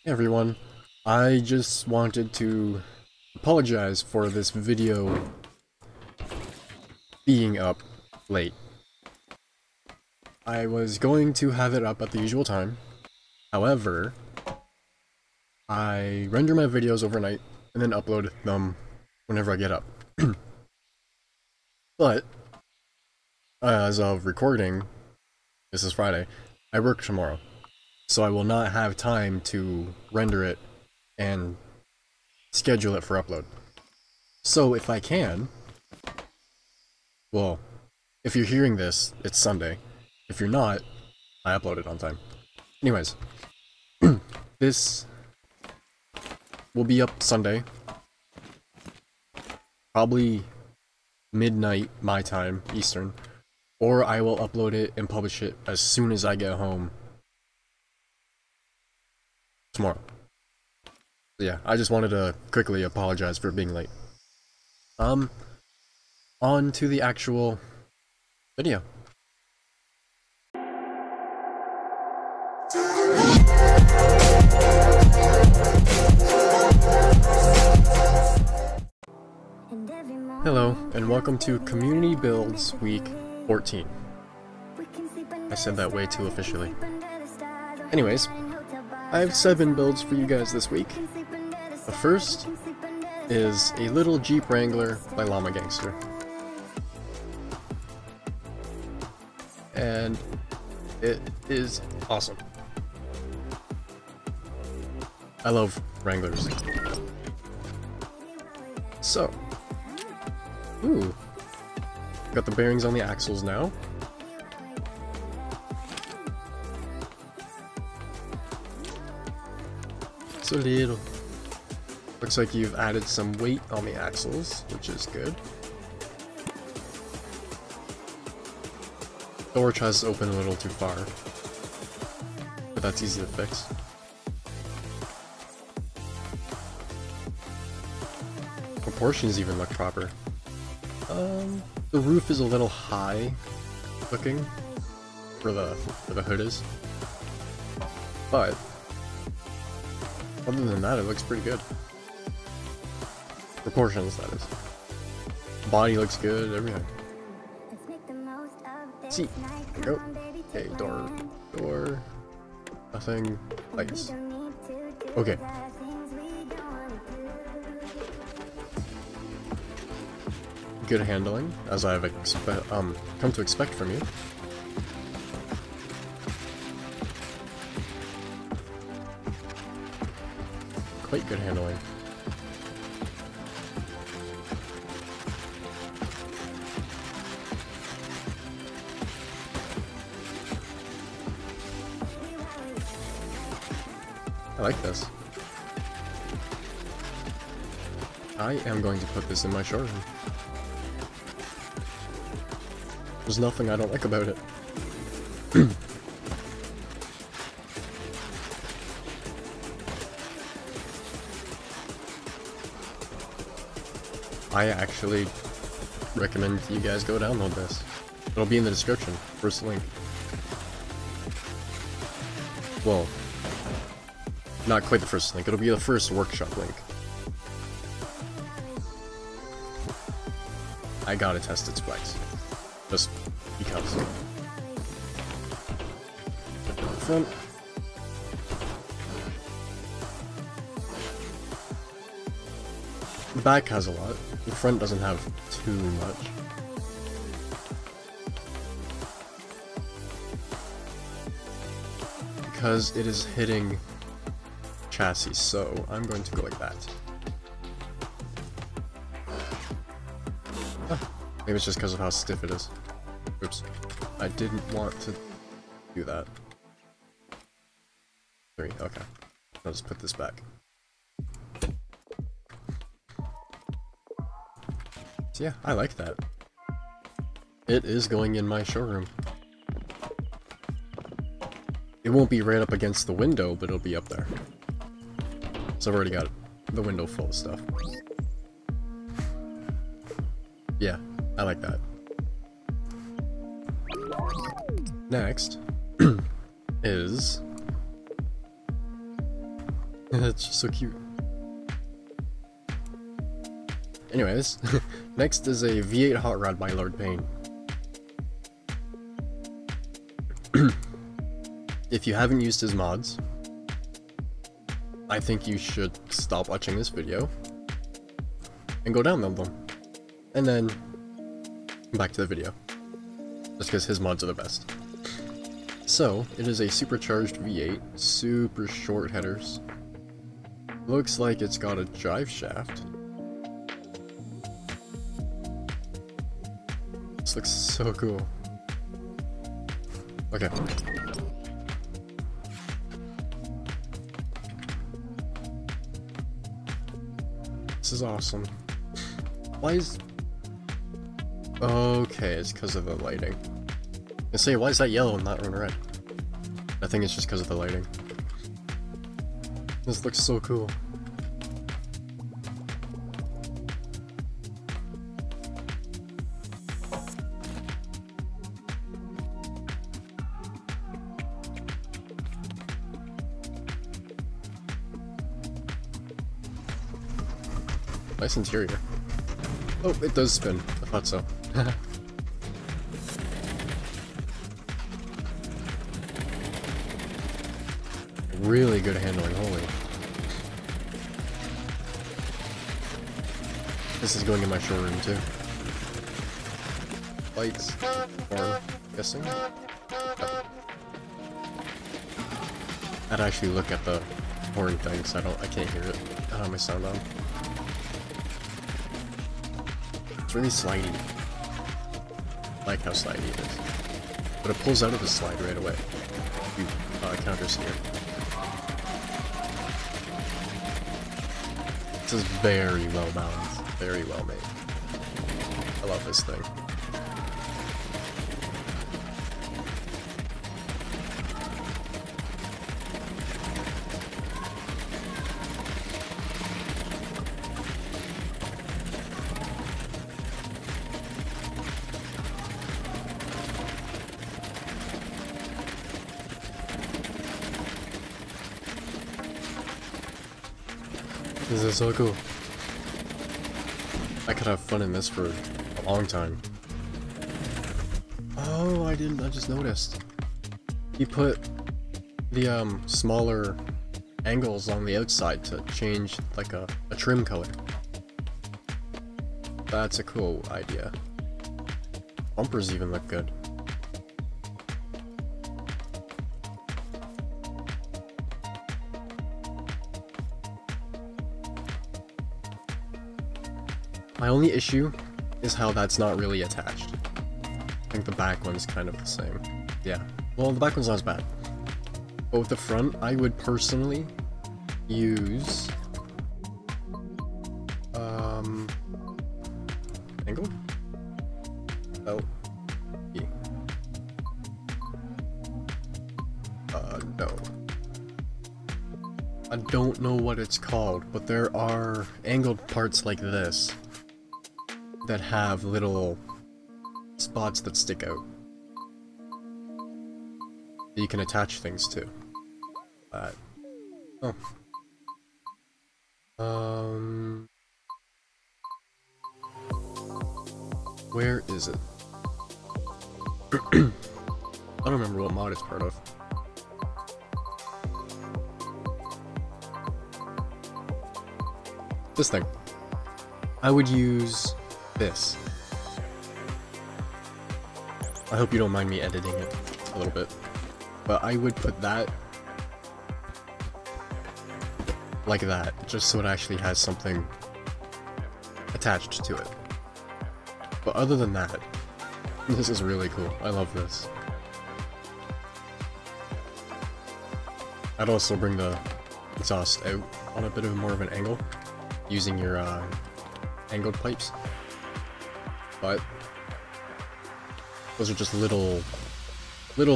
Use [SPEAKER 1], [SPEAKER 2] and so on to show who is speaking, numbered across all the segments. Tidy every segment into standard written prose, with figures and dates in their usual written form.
[SPEAKER 1] Hey everyone, I just wanted to apologize for this video being up late. I was going to have it up at the usual time, however, I render my videos overnight and then upload them whenever I get up. But, as of recording, this is Friday, I work tomorrow. So I will not have time to render it and schedule it for upload. So if I can, well, if you're hearing this, it's Sunday. If you're not, I upload it on time. Anyways, this will be up Sunday, probably midnight my time, Eastern, or I will upload it and publish it as soon as I get home tomorrow. Yeah, I just wanted to quickly apologize for being late. On to the actual video. Hello, and welcome to Community Builds Week 14. I said that way too officially. Anyways, I have 7 builds for you guys this week. The first is a little Jeep Wrangler by Llama Gangster. And it is awesome. I love Wranglers. So, ooh, got the bearings on the axles now. So little. Looks like you've added some weight on the axles, which is good. Door tries to open a little too far, but that's easy to fix. Proportions even look proper. The roof is a little high looking where the hood is, but other than that, it looks pretty good. Proportions, that is. Body looks good, everything. See, there we go. Okay, door, nothing, lights. Okay. Good handling, as I've come to expect from you. Quite good handling. I like this. I am going to put this in my showroom. There's nothing I don't like about it. I actually recommend you guys go download this. It'll be in the description, first link. Well, not quite the first link, it'll be the first workshop link. I gotta test its specs. Just because. Front. The back has a lot. The front doesn't have too much. Because it is hitting chassis, so I'm going to go like that. Maybe it's just because of how stiff it is. Oops. I didn't want to do that. 3, okay. I'll just put this back. So yeah, I like that. It is going in my showroom. It won't be right up against the window, but it'll be up there. So I've already got the window full of stuff. Yeah, I like that. Next is That's just so cute. Anyways, next is a V8 hot rod by Lord Payne. If you haven't used his mods, I think you should stop watching this video and go download them, and then come back to the video, just because his mods are the best. So, it is a supercharged V8, super short headers. Looks like it's got a drive shaft. This looks so cool. Okay. This is awesome. Why is... Okay, it's because of the lighting. I say, why is that yellow and not red? I think it's just because of the lighting. This looks so cool. Nice interior. Oh, it does spin. I thought so. Really good handling, holy. This is going in my showroom too. Lights, horn, guessing. Oh. I'd actually look at the horn thing, so I can't hear it. I don't have my sound on. It's really slidey. I like how slidey it is. But it pulls out of the slide right away. You counter steer. This is very well balanced, very well made. I love this thing. This is so cool. I could have fun in this for a long time. Oh, I just noticed. He put the smaller angles on the outside to change like a trim color. That's a cool idea. Bumpers even look good. My only issue is how that's not really attached. I think the back one's kind of the same. Yeah, well, the back one's not as bad. But with the front, I would personally use... angle? Oh. E. No. I don't know what it's called, but there are angled parts like this that have little spots that stick out that you can attach things to. Oh. Where is it? I don't remember what mod it's part of. This thing. I would use this. I hope you don't mind me editing it a little bit, but I would put that like that, just so it actually has something attached to it. But other than that, this is really cool. I love this. I'd also bring the exhaust out on a bit of more of an angle, using your angled pipes. But those are just little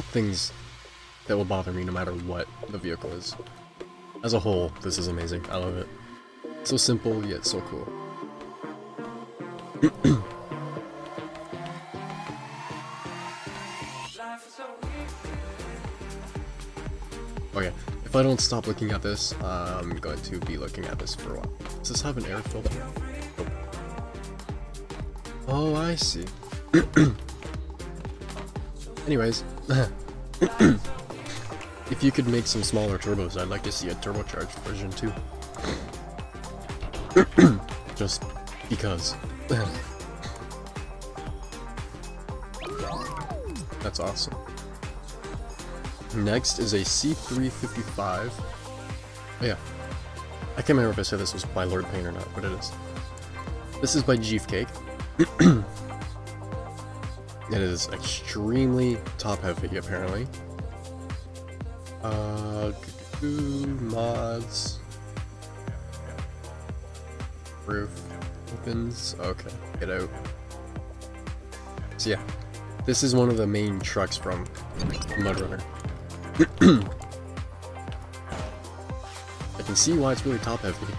[SPEAKER 1] things that will bother me no matter what the vehicle is. As a whole, this is amazing. I love it. So simple, yet so cool. Oh yeah, if if I don't stop looking at this, I'm going to be looking at this for a while. Does this have an air filter? Nope. Oh, I see. Anyways, if you could make some smaller turbos, I'd like to see a turbocharged version too. Just because. That's awesome. Next is a C355. Oh yeah. I can't remember if I said this was by Lord Payne or not, but it is. This is by Geefcake. It is extremely top heavy, apparently. Mods. Roof. Opens. Okay, get out. So yeah, this is one of the main trucks from Mudrunner. I can see why it's really top heavy.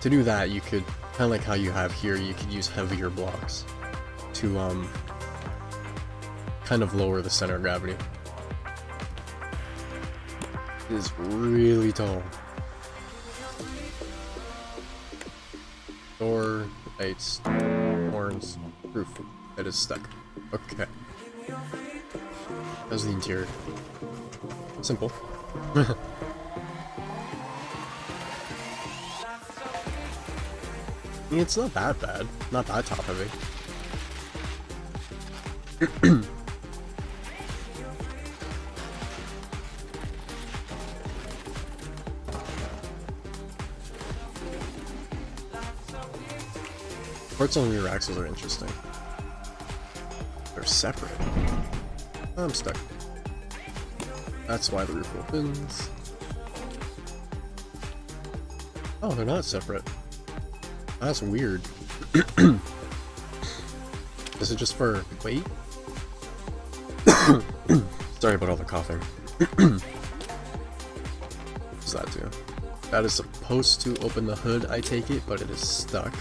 [SPEAKER 1] To do that, you could, kind of like how you have here, you could use heavier blocks to kind of lower the center of gravity. It is really tall. Door, lights, horns, roof. It is stuck. Okay. How's the interior? Simple. I mean, it's not that bad. Not that top heavy. Parts on rear axles are interesting. They're separate. I'm stuck. That's why the roof opens. Oh, they're not separate. That's weird. Is it just for weight? Sorry about all the coughing. What does that do? That is supposed to open the hood, I take it, but it is stuck.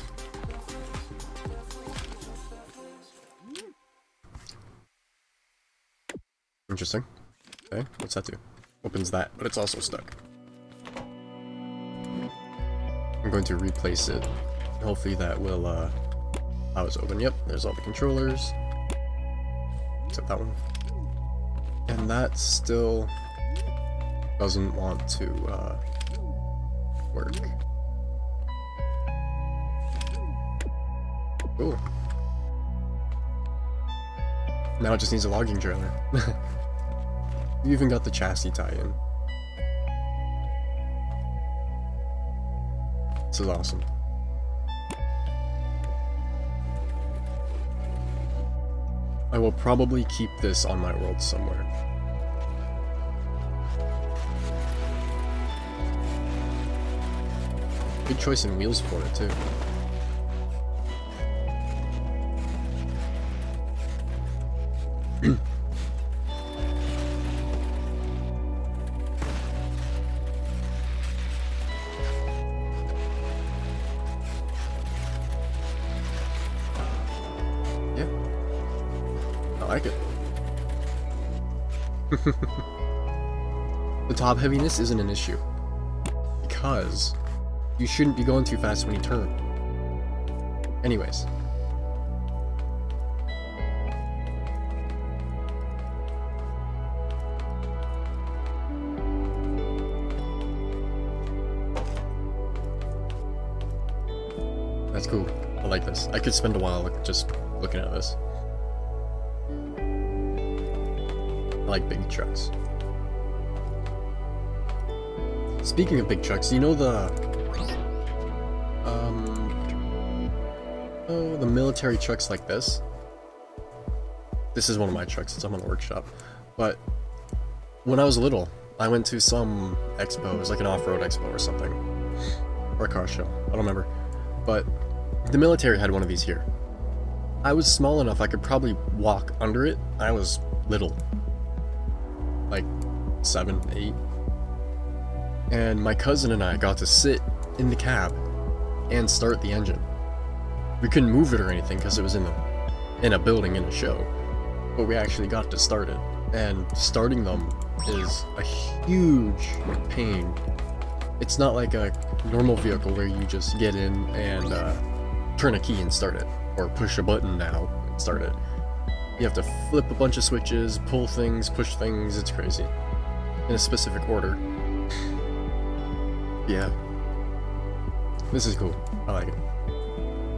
[SPEAKER 1] Interesting. Okay, what's that do? Opens that, but it's also stuck. I'm going to replace it. Hopefully that will allow it to open. Yep, there's all the controllers. Except that one. And that still doesn't want to work. Cool. Now it just needs a logging trailer. You even got the chassis tie-in. This is awesome. I will probably keep this on my world somewhere. Good choice in wheels for it too. Yeah, I like it. The top heaviness isn't an issue because you shouldn't be going too fast when you turn. Anyways. That's cool. I like this. I could spend a while just looking at this. I like big trucks. Speaking of big trucks, you know the the military trucks like this? This is one of my trucks since I'm in a workshop. But when I was little, I went to some expo. It was like an off-road expo or something. Or a car show. I don't remember. But the military had one of these here. I was small enough I could probably walk under it. I was little. Like 7, 8. And my cousin and I got to sit in the cab and start the engine. We couldn't move it or anything because it was in a building in a show, but we actually got to start it. And starting them is a huge pain. It's not like a normal vehicle where you just get in and turn a key and start it, or push a button now and start it. You have to flip a bunch of switches, pull things, push things, it's crazy. In a specific order. Yeah. This is cool. I like it.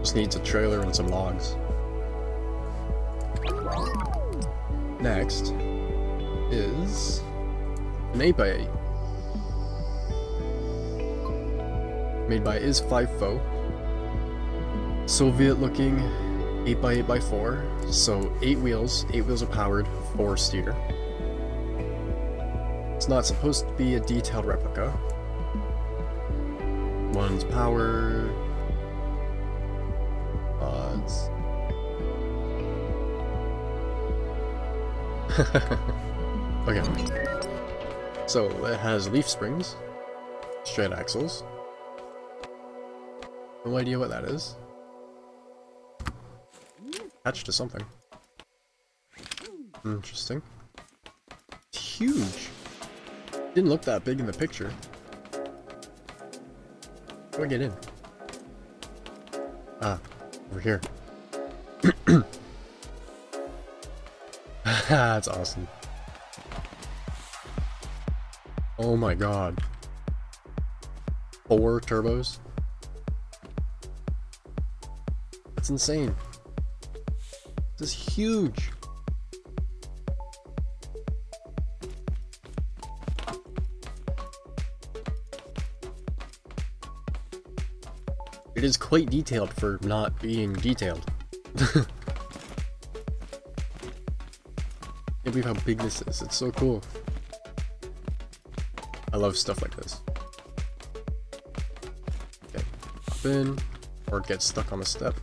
[SPEAKER 1] Just needs a trailer and some logs. Next is an 8x8. Made by Is5Fo. Soviet looking 8x8x4. So 8 wheels are powered, 4 steer. It's not supposed to be a detailed replica. One's powered. Odds. Okay. So it has leaf springs, straight axles. No idea what that is. Attached to something. Interesting. It's huge. Didn't look that big in the picture. How do I get in? Ah, over here. That's awesome. Oh my god. 4 turbos? That's insane. This is huge. It is quite detailed for not being detailed. Can't believe how big this is. It's so cool. I love stuff like this. Okay, hop in, or get stuck on a step.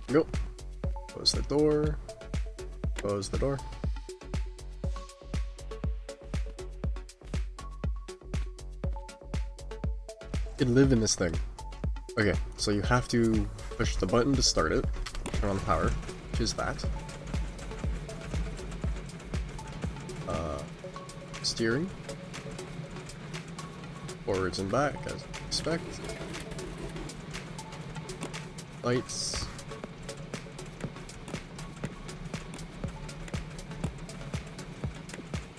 [SPEAKER 1] Go. Close the door. Close the door. You can live in this thing. Okay, so you have to push the button to start it, turn on the power, which is that. Steering. Forwards and back, as you expect. Lights.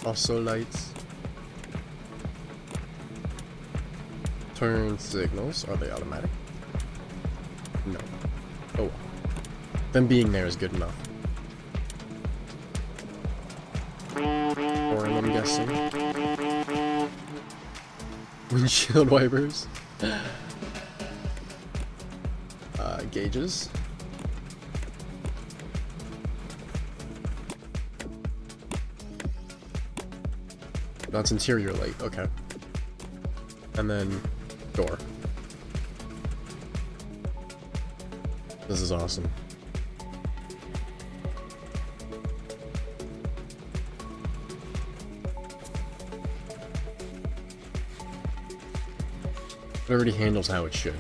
[SPEAKER 1] Also lights. Turn signals. Are they automatic? No. Oh well. Them being there is good enough. 4 I'm guessing. Windshield wipers. Gauges. That's interior light, okay. And then door. This is awesome. It already handles how it should.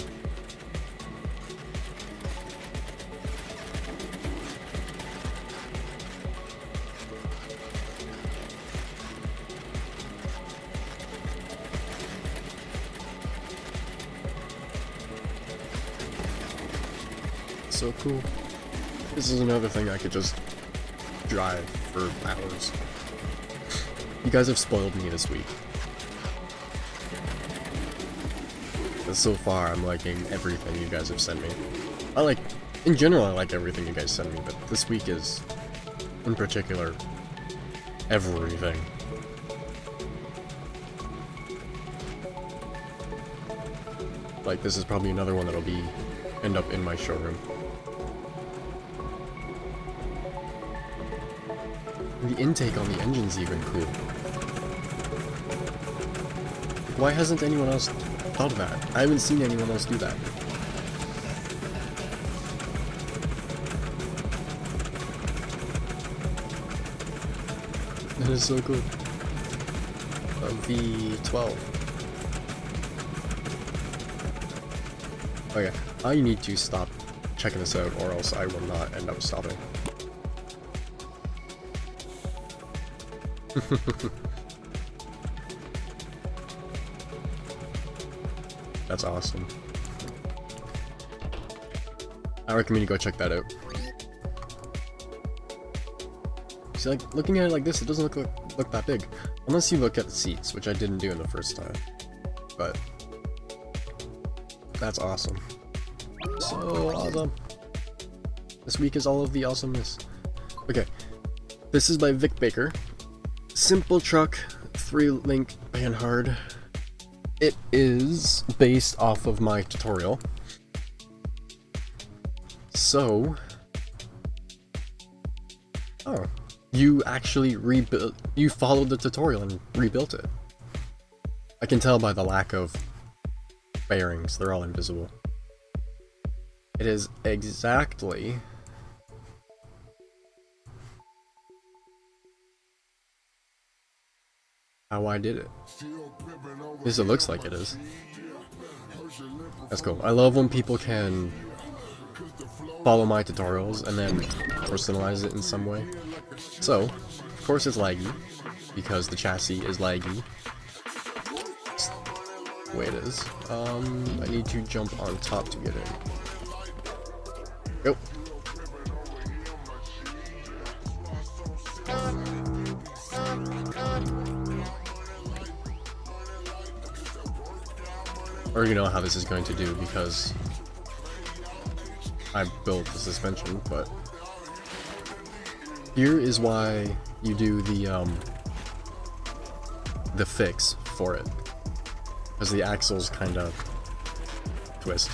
[SPEAKER 1] So cool. This is another thing I could just drive for hours. You guys have spoiled me this week. But so far, I'm liking everything you guys have sent me. In general, I like everything you guys send me, but this week is, in particular, everything. Like, this is probably another one that'll end up in my showroom. The intake on the engine's even cool. Why hasn't anyone else thought of that? I haven't seen anyone else do that. That is so cool. A V12. Okay, I need to stop checking this out, or else I will not end up stopping. That's awesome. I recommend you go check that out. See, like, looking at it like this, it doesn't look that big. Unless you look at the seats, which I didn't do in the first time. But that's awesome. So awesome. This week is all of the awesomeness. Okay. This is by Vic Baker. Simple Truck 3-link Panhard. It is based off of my tutorial. So, oh, you actually you followed the tutorial and rebuilt it. I can tell by the lack of bearings, they're all invisible. It is exactly how I did it. At least it looks like it is. That's cool. I love when people can follow my tutorials and then personalize it in some way. So, of course it's laggy, because the chassis is laggy. That's the way it is. I need to jump on top to get in. Go! I already know how this is going to do because I built the suspension, but here is why you do the fix for it, because the axles kind of twist.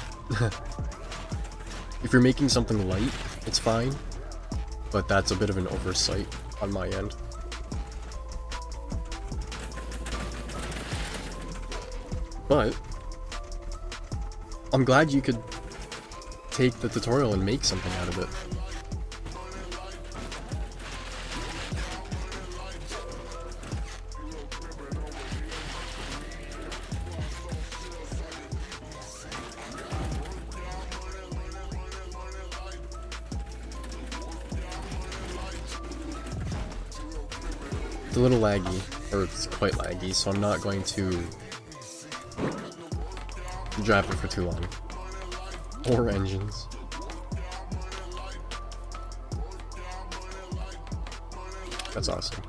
[SPEAKER 1] If you're making something light, it's fine, but that's a bit of an oversight on my end. But I'm glad you could take the tutorial and make something out of it. It's a little laggy, or it's quite laggy, so I'm not going to drive it for too long. Or engines. That's awesome.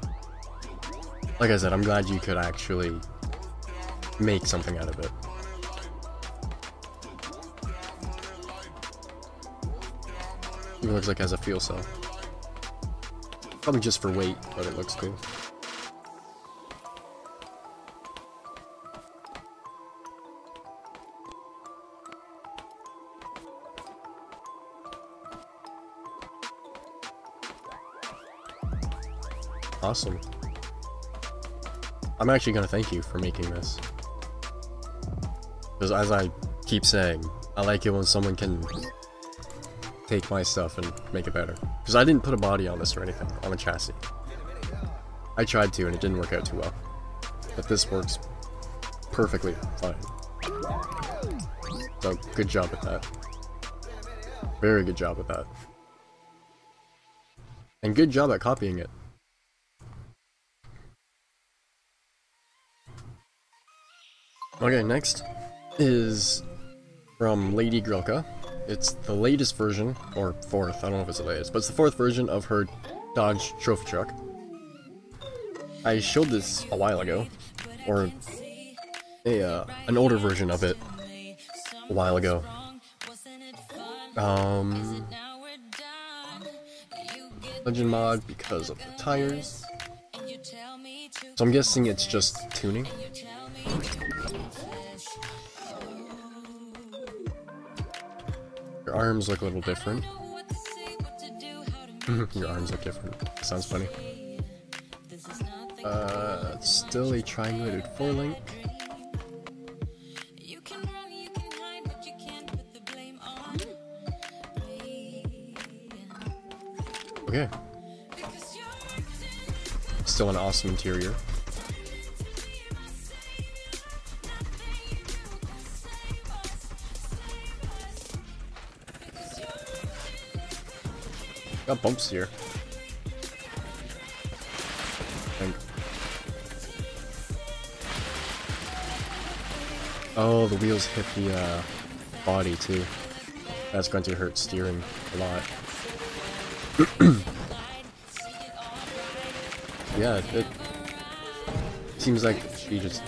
[SPEAKER 1] Like I said, I'm glad you could actually make something out of it. It looks like it has a fuel cell. Probably just for weight, but it looks cool. Awesome. I'm actually gonna thank you for making this. Because as I keep saying, I like it when someone can take my stuff and make it better. Because I didn't put a body on this or anything, on a chassis. I tried to and it didn't work out too well. But this works perfectly fine. So, good job with that. Very good job with that. And good job at copying it. Okay, next is from Lady Grilka. It's the latest version, or fourth, I don't know if it's the latest, but it's the fourth version of her Dodge trophy truck. I showed this a while ago, or an older version of it a while ago. Legend mod because of the tires. So I'm guessing it's just tuning. Your arms look a little different. Your arms look different. Sounds funny. It's still a triangulated 4-link. Okay. Still an awesome interior. Got bumps here. Oh, the wheels hit the body too. That's going to hurt steering a lot. Yeah, it seems like she just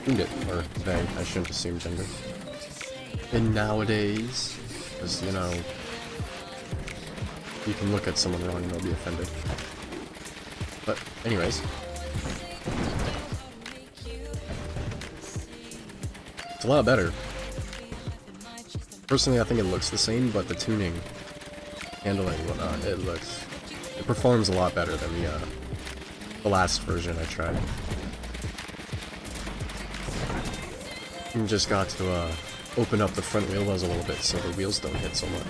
[SPEAKER 1] tuned it, or they. I shouldn't assume gender. And nowadays, because you know, you can look at someone wrong and they'll be offended. But anyways. It's a lot better. Personally, I think it looks the same, but the tuning, handling, whatnot, it performs a lot better than the last version I tried. And just got to open up the front wheel wells a little bit so the wheels don't hit so much,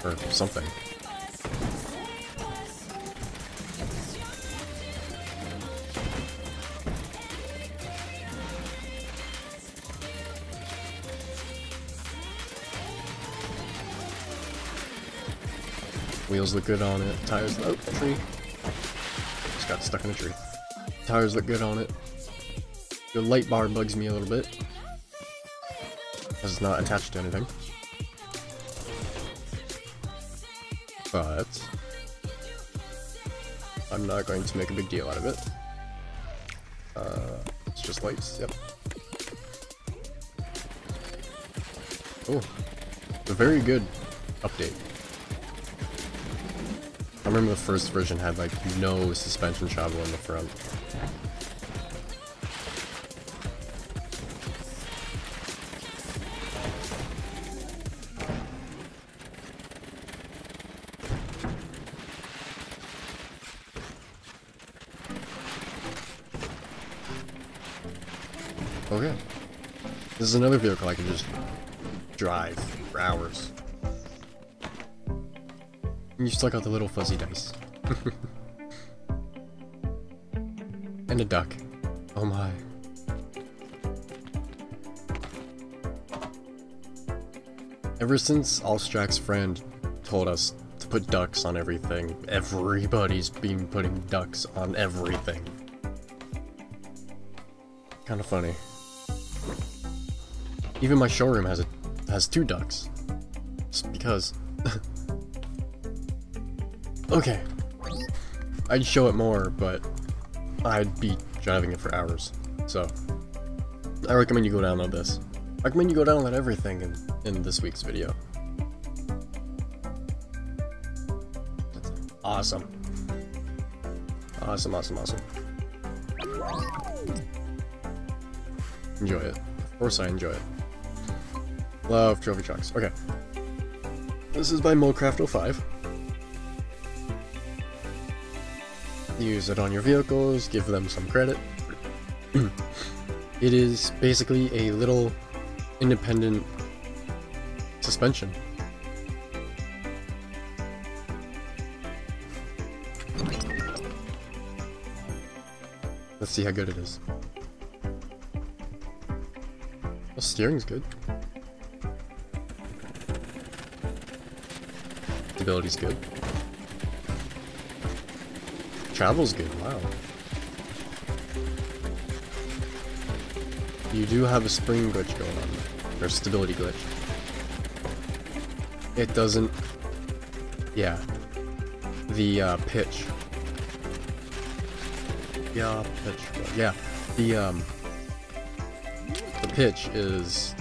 [SPEAKER 1] or something. Wheels look good on it. Tires, oh, tree. Just got stuck in a tree. Tires look good on it. The light bar bugs me a little bit, because it's not attached to anything. But I'm not going to make a big deal out of it. It's just lights, yep. Oh, a very good update. I remember the first version had like no suspension travel in the front. Okay. This is another vehicle I can just drive for hours. You still got the little fuzzy dice. And a duck. Oh my. Ever since Allstrack's friend told us to put ducks on everything, everybody's been putting ducks on everything. Kinda funny. Even my showroom has 2 ducks. Just because. Okay. I'd show it more, but I'd be driving it for hours. So, I recommend you go down on this. I recommend you go down on everything in this week's video. That's awesome. Awesome, awesome, awesome. Enjoy it. Of course I enjoy it. Love trophy trucks. Okay. This is by Molcraft05. Use it on your vehicles, give them some credit. It is basically a little independent suspension. Let's see how good it is. The steering's good. Stability's good. Travel's good, wow. You do have a spring glitch going on, or stability glitch. It doesn't, yeah. The pitch. Yeah, pitch. Yeah, the pitch is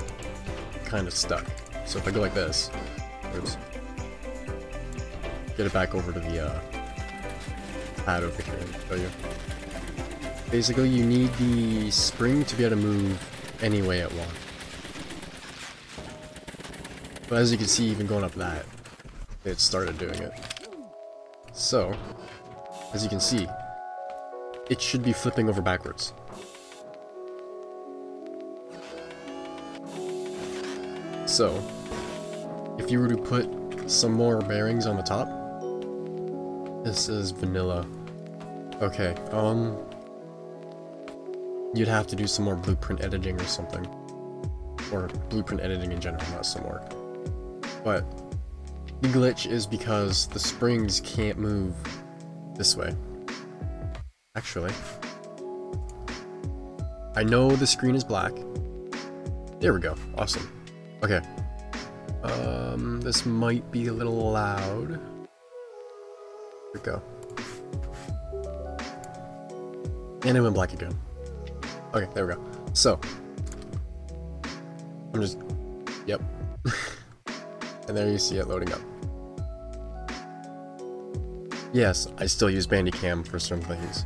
[SPEAKER 1] kind of stuck. So if I go like this, oops, get it back over to the pad over here and show you. Basically, you need the spring to be able to move any way it wants. But as you can see, even going up that, it started doing it. So, as you can see, it should be flipping over backwards. So, if you were to put some more bearings on the top, this is vanilla. Okay, you'd have to do some more blueprint editing or something. Or blueprint editing in general, not some more. But The glitch is because the springs can't move this way. Actually, I know the screen is black. There we go. Awesome. Okay. This might be a little loud. Here we go. And it went black again. Okay, there we go. So, I'm just, yep. And there you see it loading up. Yes, I still use Bandicam for certain things.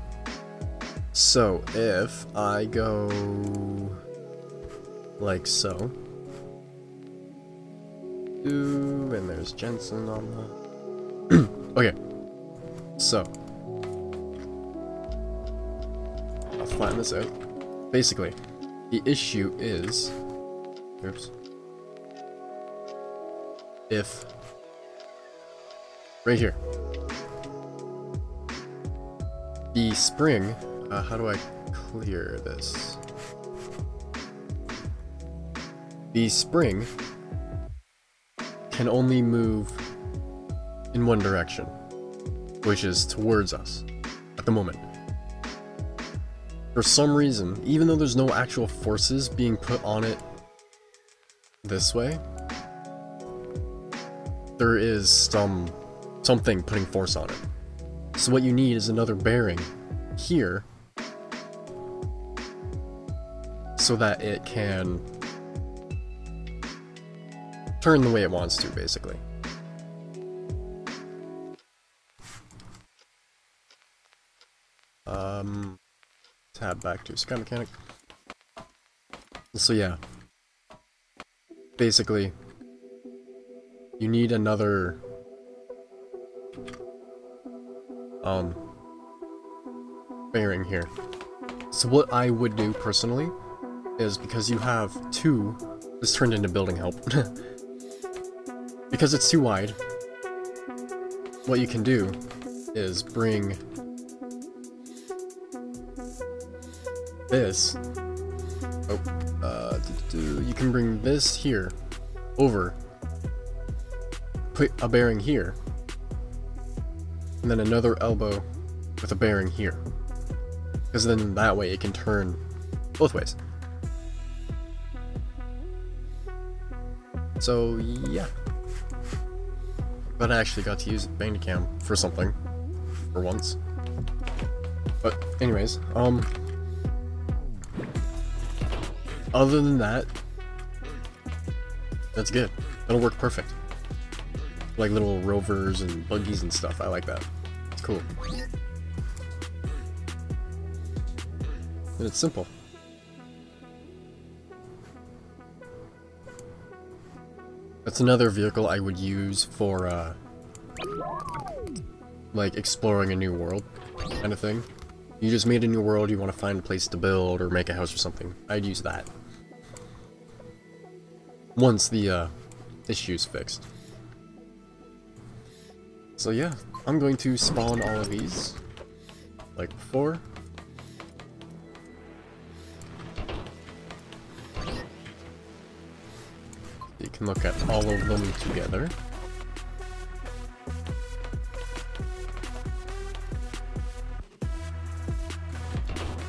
[SPEAKER 1] So, if I go like so, and there's Jensen on the... Okay, so, I'll flatten this out. Basically, the issue is, oops, if, right here, the spring, how do I clear this? The spring can only move in one direction, which is towards us at the moment. For some reason, even though there's no actual forces being put on it this way, there is something putting force on it. So what you need is another bearing here so that it can turn the way it wants to, basically. Tab back to Sky Mechanic. So yeah, basically, you need another bearing here. So what I would do personally is, because you have two, this turned into building help. Because it's too wide, what you can do is bring this, you can bring this here over, put a bearing here, and then another elbow with a bearing here, because then that way it can turn both ways. So yeah, but I actually got to use Bandicam for something, for once. But anyways, other than that, that's good. That'll work perfect. Like little rovers and buggies and stuff, I like that. It's cool. And it's simple. That's another vehicle I would use for, like, exploring a new world kind of thing. You just made a new world, you want to find a place to build or make a house or something. I'd use that. Once the, issue's fixed. So yeah, I'm going to spawn all of these, like before. You can look at all of them together.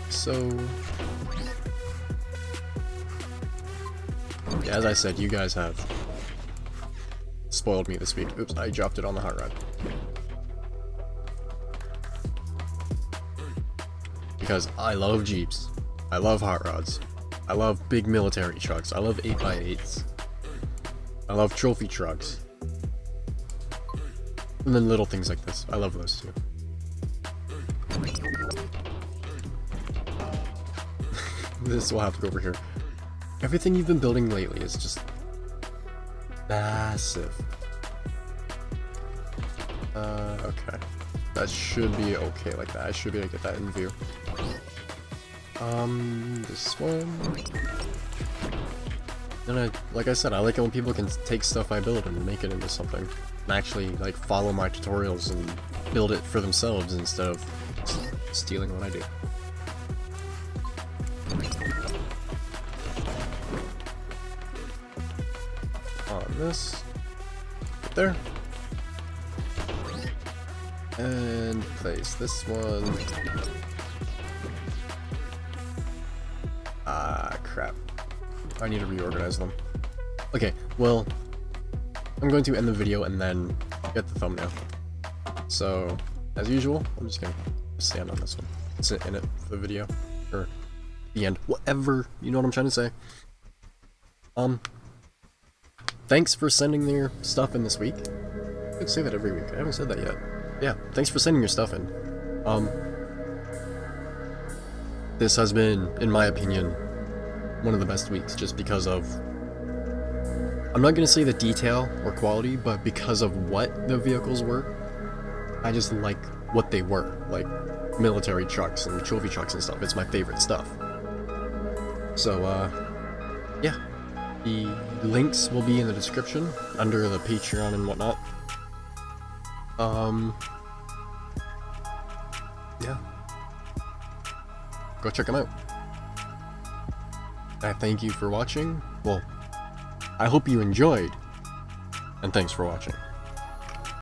[SPEAKER 1] So, yeah, as I said, you guys have spoiled me this week. Oops, I dropped it on the hot rod. Because I love Jeeps. I love hot rods. I love big military trucks. I love 8x8s. I love trophy trucks. And then little things like this. I love those too. This will have to go over here. Everything you've been building lately is just massive. Okay. That should be okay like that. I should be able to get that in view. This one. And like I said, I like it when people can take stuff I build and make it into something. And actually, like, follow my tutorials and build it for themselves instead of stealing what I do. On this. Right there. And place this one. Ah, crap. I need to reorganize them. Okay, well, I'm going to end the video and then get the thumbnail. So, as usual, I'm just gonna stand on this one. Sit in it for the video. Or the end. Whatever. You know what I'm trying to say. Thanks for sending their stuff in this week. I could say that every week. I haven't said that yet. Yeah, thanks for sending your stuff in. This has been, in my opinion, one of the best weeks, just because of, I'm not gonna say the detail or quality, but because of what the vehicles were. I just like what they were, like military trucks and trophy trucks and stuff. It's my favorite stuff. So, yeah. The links will be in the description, under the Patreon and whatnot. Yeah. Go check them out. I thank you for watching. Well, I hope you enjoyed, and thanks for watching.